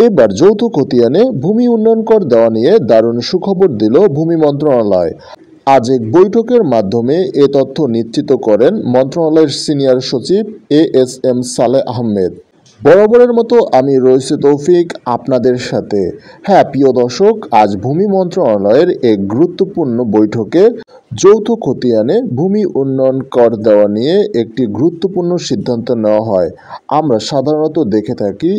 এবার যৌথ খতিয়ানে ভূমি উন্নয়ন কর দেওয়া নিয়ে দারুণ সুখবর দিল ভূমি মন্ত্রণালয়। আজ এক বৈঠকের মাধ্যমে এ তথ্য নিশ্চিত করেন মন্ত্রণালয়ের সিনিয়র সচিব এএসএম সালেহ আহমেদ। বরাবরের মতো আমি রয়েছি তৌফিক আপনাদের সাথে। হ্যাঁ প্রিয় দর্শক, আজ ভূমি মন্ত্রণালয়ের এক গুরুত্বপূর্ণ বৈঠকে যৌথ খতিয়ানে ভূমি উন্নয়ন কর দেওয়া নিয়ে একটি গুরুত্বপূর্ণ সিদ্ধান্ত নেওয়া হয়। আমরা সাধারণত দেখে থাকি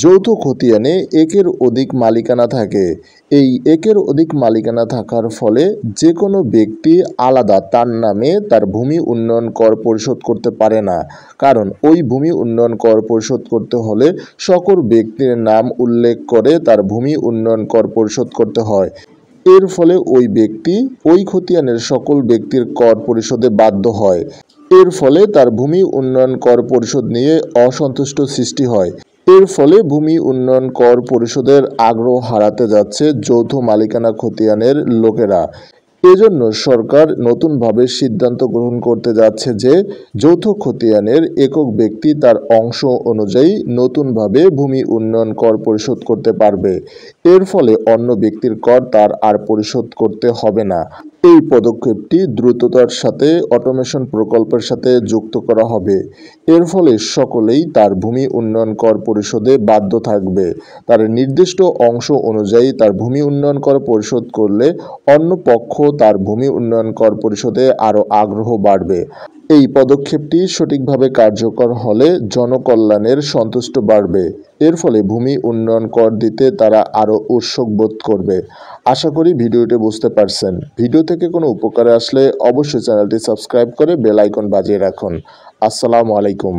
যৌথ খতিয়ানে একের অধিক মালিকানা থাকে। এই একের অধিক মালিকানা থাকার ফলে যে কোনো ব্যক্তি আলাদা তার নামে তার ভূমি উন্নয়ন কর পরিশোধ করতে পারে না, কারণ ওই ভূমি উন্নয়ন কর পরিশোধ করতে হলে সকল ব্যক্তির নাম উল্লেখ করে তার ভূমি উন্নয়ন কর পরিশোধ করতে হয়। এর ফলে ওই ব্যক্তি ওই খতিয়ানের সকল ব্যক্তির কর পরিশোধে বাধ্য হয়। এর ফলে তার ভূমি উন্নয়ন কর পরিশোধ নিয়ে অসন্তুষ্ট সৃষ্টি হয়। এর ফলে ভূমি উন্নয়ন কর পরিশোধের আগ্রহ হারাতে যাচ্ছে যৌথ মালিকানা খতিয়ানের লোকেরা। এজন্য সরকার নতুনভাবে সিদ্ধান্ত গ্রহণ করতে যাচ্ছে যে যৌথ খতিয়ানের একক ব্যক্তি তার অংশ অনুযায়ী নতুনভাবে ভূমি উন্নয়ন কর পরিশোধ করতে পারবে। এর ফলে অন্য ব্যক্তির কর তার আর পরিশোধ করতে হবে না। এই পদক্ষেপটি দ্রুততার সাথে অটোমেশন প্রকল্পের সাথে যুক্ত করা হবে। এর ফলে সকলেই তার ভূমি উন্নয়ন কর পরিশোধে বাধ্য থাকবে। তার নির্দিষ্ট অংশ অনুযায়ী তার ভূমি উন্নয়ন কর পরিশোধ করলে অন্য পক্ষ তার ভূমি উন্নয়ন কর পরিশোধে আরও আগ্রহ বাড়বে। এই পদক্ষেপটি সঠিকভাবে কার্যকর হলে জনকল্যাণের সন্তুষ্ট বাড়বে। এর ফলে ভূমি উন্নয়ন কর দিতে তারা আরও উৎসুক বোধ করবে। আশা করি ভিডিওটি বুঝতে পারছেন। ভিডিও থেকে কোনো উপকারে আসলে অবশ্যই চ্যানেলটি সাবস্ক্রাইব করে বেল আইকন বাজিয়ে রাখুন। আসসালামু আলাইকুম।